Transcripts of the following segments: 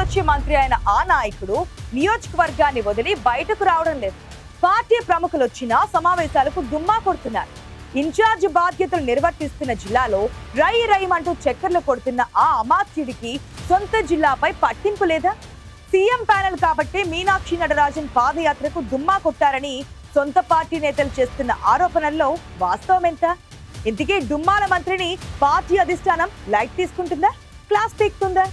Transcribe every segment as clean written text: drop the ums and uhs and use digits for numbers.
అభిరుచి మంత్రి అయిన ఆ నాయకుడు నియోజకవర్గాన్ని వదిలి బయటకు రావడం లేదు. పార్టీ ప్రముఖులు వచ్చిన సమావేశాలకు దుమ్మా కొడుతున్నారు. ఇన్ఛార్జ్ బాధ్యతలు నిర్వర్తిస్తున్న జిల్లాలో రై రైమంటూ చక్కర్లు కొడుతున్న ఆ అమాత్యుడికి సొంత జిల్లాపై పట్టింపు లేదా? సీఎం ప్యానెల్ కాబట్టి మీనాక్షి నటరాజన్ పాదయాత్రకు దుమ్మా కొట్టారని సొంత పార్టీ నేతలు చేస్తున్న ఆరోపణల్లో వాస్తవం ఎంత? ఇంతకీ డుమ్మాల మంత్రిని పార్టీ అధిష్టానం లైట్ తీసుకుంటుందా, క్లాస్ పీక్తుందా?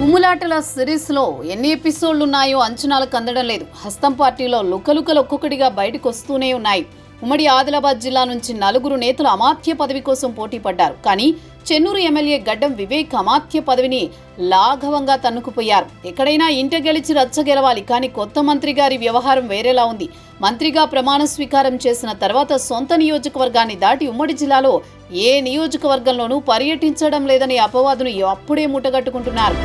కుమ్ములాటల సిరీస్ లో ఎన్ని ఎపిసోడ్లు ఉన్నాయో అంచనాలకు అందడం లేదు. హస్తం పార్టీలో లుకలుకలు ఒక్కొక్కటిగా బయటకు వస్తూనే ఉన్నాయి. ఉమ్మడి ఆదిలాబాద్ జిల్లా నుంచి 4 నేతలు అమాత్య పదవి కోసం పోటీ పడ్డారు. కానీ చెన్నూరు ఎమ్మెల్యే గడ్డం వివేక్ అమాత్య పదవిని లాఘవంగా తన్నుకుపోయారు. ఎక్కడైనా ఇంట గెలిచి రచ్చ గెలవాలి, కానీ కొత్త మంత్రి గారి వ్యవహారం వేరేలా ఉంది. మంత్రిగా ప్రమాణ స్వీకారం చేసిన తర్వాత సొంత నియోజకవర్గాన్ని దాటి ఉమ్మడి జిల్లాలో ఏ నియోజకవర్గంలోనూ పర్యటించడం లేదనే అపవాదును అప్పుడే మూటగట్టుకుంటున్నారు.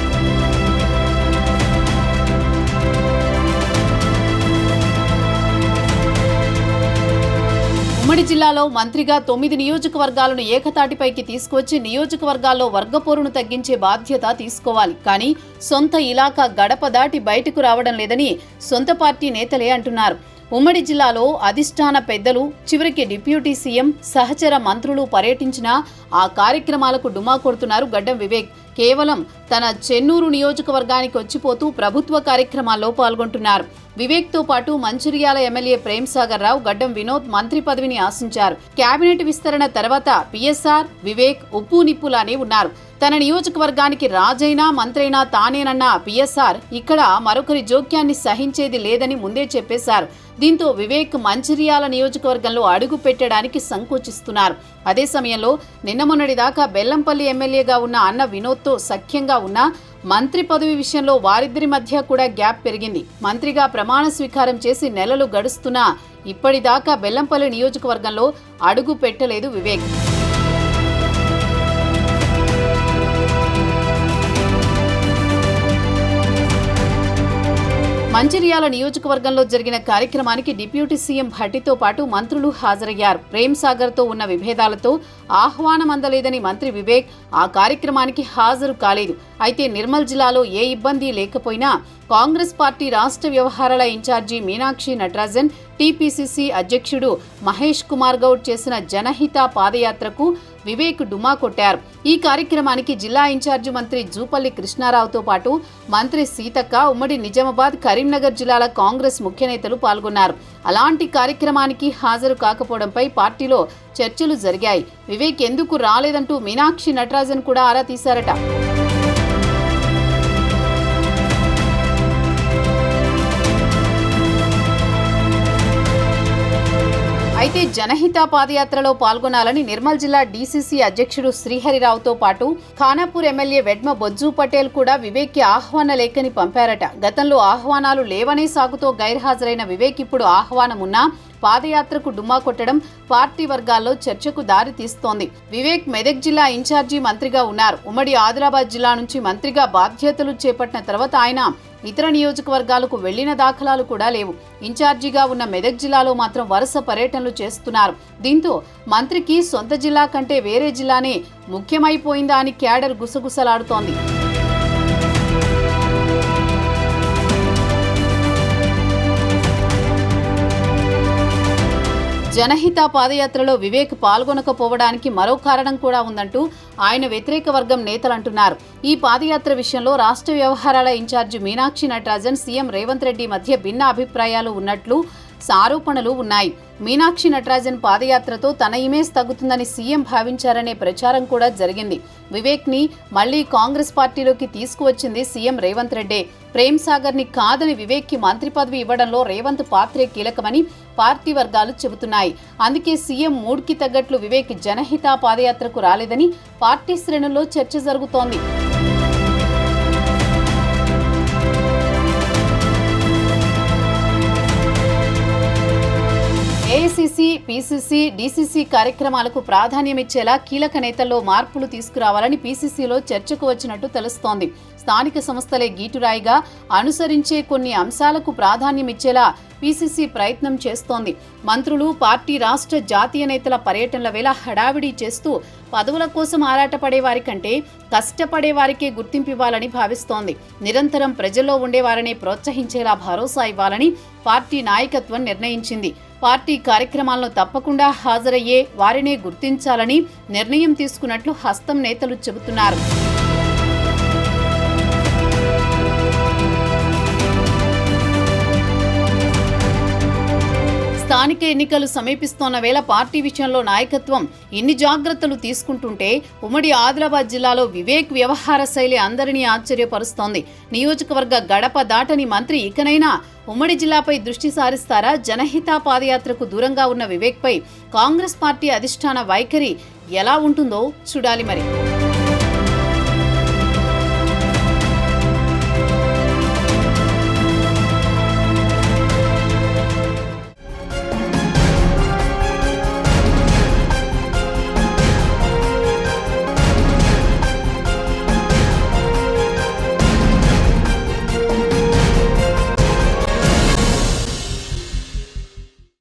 ఉమ్మడి జిల్లాలో మంత్రిగా 9 నియోజకవర్గాలను ఏకతాటిపైకి తీసుకువచ్చి నియోజకవర్గాల్లో వర్గపోరును తగ్గించే బాధ్యత తీసుకోవాలి. కానీ సొంత ఇలాకా గడప దాటి బయటకు రావడం లేదని సొంత పార్టీ నేతలే అంటున్నారు. ఉమ్మడి జిల్లాలో అధిష్టాన పెద్దలు, చివరికి డిప్యూటీ సీఎం, సహచర మంత్రులు పర్యటించినా ఆ కార్యక్రమాలకు డుమా కొడుతున్నారు గడ్డం వివేక్. కేవలం తన చెన్నూరు నియోజకవర్గానికి వచ్చిపోతూ ప్రభుత్వ కార్యక్రమాల్లో పాల్గొంటున్నారు. వివేక్తో పాటు మంచిర్యాల ఎమ్మెల్యే ప్రేమ్ సాగర్ రావు, గడ్డం వినోద్ మంత్రి పదవిని ఆశించారు. కేబినెట్ విస్తరణ తర్వాత పిఎస్ఆర్, వివేక్ ఉప్పు నిప్పులానే ఉన్నారు. తన నియోజకవర్గానికి రాజైనా మంత్రైనా తానేనన్న పిఎస్ఆర్ ఇక్కడ మరొకరి జోక్యాన్ని సహించేది లేదని ముందే చెప్పేశారు. దీంతో వివేక్ మంచిర్యాల నియోజకవర్గంలో అడుగు పెట్టడానికి సంకోచిస్తున్నారు. అదే సమయంలో నిన్న మొన్నటిదాకా బెల్లంపల్లి ఎమ్మెల్యేగా ఉన్న అన్న వినోద్తో సఖ్యంగా ఉన్న మంత్రి పదవి విషయంలో వారిద్దరి మధ్య కూడా గ్యాప్ పెరిగింది. మంత్రిగా ప్రమాణ స్వీకారం చేసి నెలలు గడుస్తున్నా ఇప్పటిదాకా బెల్లంపల్లి నియోజకవర్గంలో అడుగు పెట్టలేదు వివేక్. మంచిర్యాల నియోజకవర్గంలో జరిగిన కార్యక్రమానికి డిప్యూటీ సీఎం భట్టితో పాటు మంత్రులు హాజరయ్యారు. ప్రేమ్ సాగర్తో ఉన్న విభేదాలతో ఆహ్వానం అందలేదని మంత్రి వివేక్ ఆ కార్యక్రమానికి హాజరు కాలేదు. అయితే నిర్మల్ జిల్లాలో ఏ ఇబ్బంది లేకపోయినా కాంగ్రెస్ పార్టీ రాష్ట్ర వ్యవహారాల ఇన్ఛార్జి మీనాక్షి నటరాజన్, టీపీసీసీ అధ్యక్షుడు మహేష్ కుమార్ గౌడ్ చేసిన జనహిత పాదయాత్రకు వివేక్ డుమా కొట్టారు. ఈ కార్యక్రమానికి జిల్లా ఇన్ఛార్జి మంత్రి జూపల్లి కృష్ణారావుతో పాటు మంత్రి సీతక్క, ఉమ్మడి నిజామాబాద్, కరీంనగర్ జిల్లాల కాంగ్రెస్ ముఖ్య నేతలు పాల్గొన్నారు. అలాంటి కార్యక్రమానికి హాజరు కాకపోవడంపై పార్టీలో చర్చలు జరిగాయి. వివేక్ ఎందుకు రాలేదంటూ మీనాక్షి నటరాజన్ కూడా ఆరా తీశారట. అయితే జనహిత పాదయాత్రలో పాల్గొనాలని నిర్మల్ జిల్లా డీసీసీ అధ్యక్షుడు శ్రీహరిరావుతో పాటు ఖానాపూర్ ఎమ్మెల్యే వెడ్మ బొజ్జు పటేల్ కూడా వివేక్కి ఆహ్వాన లేఖని పంపారట. గతంలో ఆహ్వానాలు లేవనే సాగుతో గైర్హాజరైన వివేక్ ఇప్పుడు ఆహ్వానం ఉన్నా పాదయాత్రకు డుమ్మా కొట్టడం పార్టీ వర్గాల్లో చర్చకు దారి తీస్తోంది. వివేక్ మెదక్ జిల్లా ఇన్ఛార్జి మంత్రిగా ఉన్నారు. ఉమ్మడి ఆదిలాబాద్ జిల్లా నుంచి మంత్రిగా బాధ్యతలు చేపట్టిన తర్వాత ఆయన ఇతర నియోజకవర్గాలకు వెళ్లిన దాఖలాలు కూడా లేవు. ఇన్ఛార్జిగా ఉన్న మెదక్ జిల్లాలో మాత్రం వరుస పర్యటనలు చేస్తున్నారు. దీంతో మంత్రికి సొంత జిల్లా కంటే వేరే జిల్లానే ముఖ్యమైపోయిందా అని క్యాడర్ గుసగుసలాడుతోంది. జనహిత పాదయాత్రలో వివేక్ పాల్గొనకపోవడానికి మరో కారణం కూడా ఉందంటూ ఆయన వ్యతిరేక వర్గం నేతలు అంటున్నారు. ఈ పాదయాత్ర విషయంలో రాష్ట్ర వ్యవహారాల ఇన్ఛార్జి మీనాక్షి నటరాజన్, సీఎం రేవంత్ రెడ్డి మధ్య భిన్న అభిప్రాయాలు ఉన్నట్లు ఆరోపణలు ఉన్నాయి. మీనాక్షి నటరాజన్ పాదయాత్రతో తన ఇమేజ్ తగ్గుతుందని సీఎం భావించారనే ప్రచారం కూడా జరిగింది. వివేక్ ని మళ్లీ కాంగ్రెస్ పార్టీలోకి తీసుకువచ్చింది సీఎం రేవంత్ రెడ్డే. ప్రేమ్ సాగర్ ని కాదని వివేక్ కి మంత్రి పదవి ఇవ్వడంలో రేవంత్ పాత్రే కీలకమని పార్టీ వర్గాలు చెబుతున్నాయి. అందుకే సీఎం మూడ్కి తగ్గట్లు వివేక్ జనహిత పాదయాత్రకు రాలేదని పార్టీ శ్రేణుల్లో చర్చ జరుగుతోంది. ఏఐసీసీ, పీసీసీ, డీసీసీ కార్యక్రమాలకు ప్రాధాన్యమిచ్చేలా కీలక నేతల్లో మార్పులు తీసుకురావాలని పీసీసీలో చర్చకు వచ్చినట్టు తెలుస్తోంది. స్థానిక సంస్థలే గీటురాయిగా అనుసరించే కొన్ని అంశాలకు ప్రాధాన్యమిచ్చేలా పీసీసీ ప్రయత్నం చేస్తోంది. మంత్రులు, పార్టీ రాష్ట్ర జాతీయ నేతల పర్యటనల వేళ హడావిడి చేస్తూ పదవుల కోసం ఆరాటపడే వారి కంటే కష్టపడే వారికే గుర్తింపు ఇవ్వాలని భావిస్తోంది. నిరంతరం ప్రజల్లో ఉండేవారిని ప్రోత్సహించేలా భరోసా ఇవ్వాలని పార్టీ నాయకత్వం నిర్ణయించింది. పార్టీ కార్యక్రమాలను తప్పకుండా హాజరయ్యే వారినే గుర్తించాలని నిర్ణయం తీసుకున్నట్లు హస్తం నేతలు చెబుతున్నారు. స్థానిక ఎన్నికలు సమీపిస్తోన్న వేళ పార్టీ విషయంలో నాయకత్వం ఇన్ని జాగ్రత్తలు తీసుకుంటుంటే ఉమ్మడి ఆదిలాబాద్ జిల్లాలో వివేక్ వ్యవహార శైలి అందరినీ ఆశ్చర్యపరుస్తోంది. నియోజకవర్గ గడప దాటని మంత్రి ఇకనైనా ఉమ్మడి జిల్లాపై దృష్టి సారిస్తారా? జనహిత పాదయాత్రకు దూరంగా ఉన్న వివేక్పై కాంగ్రెస్ పార్టీ అధిష్టాన వైఖరి ఎలా ఉంటుందో చూడాలి మరి.